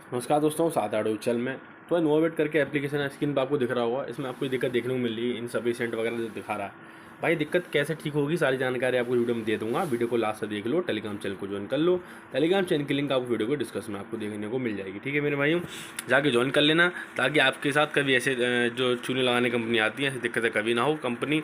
नमस्कार दोस्तों, सात आडो चल में तो नोवेट करके एप्लीकेशन है, स्क्रीन पर आपको दिख रहा होगा। इसमें आपको दिक्कत देखने को मिल रही है, इनसफिशिएंट वगैरह जो दिखा रहा है। भाई दिक्कत कैसे ठीक होगी, सारी जानकारी आपको वीडियो में दे दूंगा। वीडियो को लास्ट से देख लो, टेलीग्राम चैनल को ज्वाइन कर लो। टेलीग्राम चैनल की लिंक आपको वीडियो को डिस्कशन में आपको देखने को मिल जाएगी। ठीक है मेरे भाइयों, जाके ज्वाइन कर लेना ताकि आपके साथ कभी ऐसे जो चूने लगाने कंपनी आती है ऐसी दिक्कतें कभी ना हो। कंपनी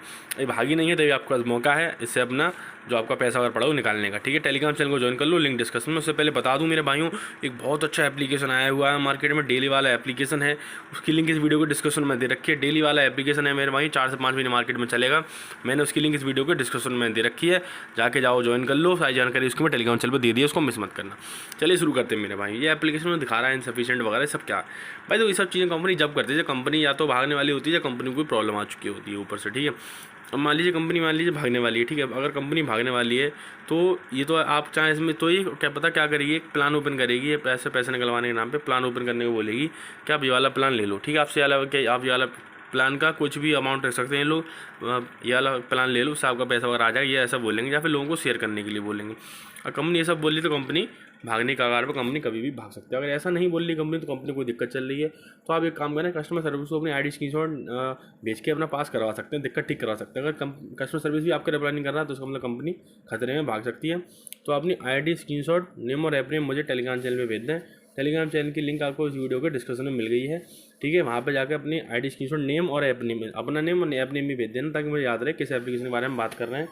भागी नहीं है, तभी आपके पास मौका है इससे अपना जो आपका पैसा अगर पड़ा हो निकालने का। ठीक है, टेलीग्राम चैनल को ज्वाइन कर लो, लिंक डिस्कशन में। उससे पहले बता दूं मेरे भाइयों, एक बहुत अच्छा एप्लीकेशन आया हुआ है मार्केट में, डेली वाला एप्लीकेशन है। उसकी लिंक इस वीडियो को डिस्कशन में दे रखी है। डेली वाला एप्लीकेशन है मेरे भाई, 4 से 5 महीने मार्केट में चलेगा। मैंने उसकी लिंक इस वीडियो को डिस्कशन में दे रखी है, जाके जाओ ज्वाइन कर लो। सारी जानकारी उसकी मैं टेलीग्राम चैनल पर दे दी है, उसको मिस मत करना। चलिए शुरू करते हैं मेरे भाई। ये एप्लीकेशन में दिखा रहा है इनसफिशिएंट वगैरह सब क्या है भाई। तो ये सब चीज़ें कंपनी जब करती है, जब कंपनी या तो भागने वाली होती है या कंपनी को कोई प्रॉब्लम आ चुकी होती है ऊपर से। ठीक है, अब मान लीजिए कंपनी भागने वाली है। ठीक है, अगर कंपनी भागने वाली है तो ये तो आप चाहें इसमें तो ये क्या पता क्या करेगी, एक प्लान ओपन करेगी। ये पैसे निकलवाने के नाम पे प्लान ओपन करने को बोलेगी कि आप ये वाला प्लान ले लो। ठीक है, आपसे अलावा क्या आप ये वाला प्लान का कुछ भी अमाउंट रख सकते हैं लोग, ये वाला प्लान ले लो, उससे आपका पैसा वगैरह आ जाएगा, ये ऐसा बोलेंगे। या फिर लोगों को शेयर करने के लिए बोलेंगे। और कंपनी ये सब बोल रही तो कंपनी भागने के कगार पर कंपनी कभी भी भाग सकती है। अगर ऐसा नहीं बोल रही कंपनी तो कंपनी कोई दिक्कत चल रही है तो आप एक काम करें, कस्टमर सर्विस को अपनी आईडी स्क्रीनशॉट भेज के अपना पास करवा सकते हैं, दिक्कत ठीक करवा सकते हैं। अगर कस्टमर सर्विस भी आपका रिप्लाई नहीं कर रहा तो उसका मतलब कंपनी खतरे में भाग सकती है। तो अपनी आईडी स्क्रीनशॉट, नेम और ऐप नेम मुझे टेलीग्राम चैनल में भेज दें। टेलीग्राम चैनल की लिंक आपको इस वीडियो के डिस्क्रिप्शन में मिल गई है। ठीक है, वहाँ पे जाकर अपनी आईडी स्क्रीनशॉट, नेम और ऐप नेम, अपना नेम और ऐप नेम भी भेज देना ताकि मुझे याद रहे किस एप्लीकेशन के बारे में बात कर रहे हैं।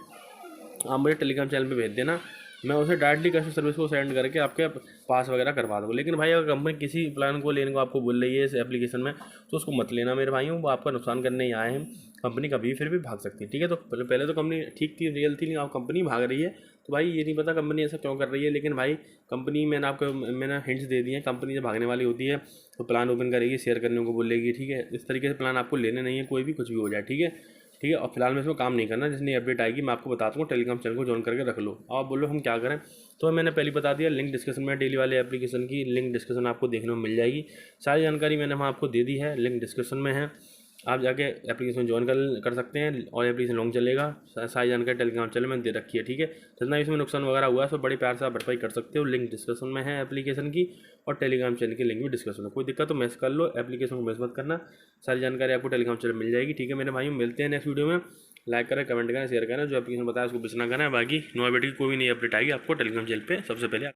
आप मुझे टेलीग्राम चैनल पे भेज देना, मैं उसे डायरेक्टली कस्टमर सर्विस को सेंड करके आपके पास वगैरह करवा दूँगा। लेकिन भाई अगर कंपनी किसी प्लान को लेने को आपको बोल रही है इस एप्लीकेशन में तो उसको मत लेना मेरे भाइयों, वो आपका नुकसान करने ही आए हैं। कंपनी कभी फिर भी भाग सकती है। ठीक है, तो पहले तो कंपनी ठीक थी, रियल थी, लेकिन अब कंपनी भाग रही है। तो भाई ये नहीं पता कंपनी ऐसा क्यों कर रही है, लेकिन भाई कंपनी मैंने हिंट्स दे दिए हैं। कंपनी जब भागने वाली होती है तो प्लान ओपन करेगी, शेयर करने को बोलेगी। ठीक है, इस तरीके से प्लान आपको लेने नहीं है, कोई भी कुछ भी हो जाए। ठीक है, ठीक है, और फिलहाल में इसमें काम नहीं करना। जितनी अपडेट आएगी मैं आपको बताता हूँ। टेलीग्राम चैनल को ज्वाइन करके रख लो। आप बोलो हम क्या करें, तो मैंने पहले बता दिया, लिंक डिस्क्रिप्शन में डेली वाले एप्लीकेशन की लिंक डिस्क्रिप्शन आपको देखने में मिल जाएगी। सारी जानकारी मैंने वहाँ आपको दे दी है, लिंक डिस्क्रिप्शन में है। आप जाके एप्लीकेशन ज्वाइन कर सकते हैं और एप्लीकेशन लॉन्ग चलेगा। सारी जानकारी टेलीग्राम चैनल में दे रखी है। ठीक है, जितना इसमें नुकसान वगैरह हुआ है सब बड़े प्यार से आप भरपाई कर सकते हो। लिंक डिस्क्रिप्शन में है एप्लीकेशन की, और टेलीग्राम चैनल की लिंक भी डिस्क्रिप्शन में। कोई दिक्कत तो मैसेज कर लो, एप्लीकेशन को मैसेज मत करना। सारी जानकारी आपको टेलीग्राम चैनल मिल जाएगी। ठीक है मेरे भाई, मिलते हैं नेक्स्ट वीडियो में। लाइक करें, कमेंट करें, शेयर करें। जो एप्लीकेशन बताया उसको बिचना करें। बाकी नो अपडेट की कोई भी नई अपडेट आएगी आपको टेलीग्राम चैनल पे सबसे पहले।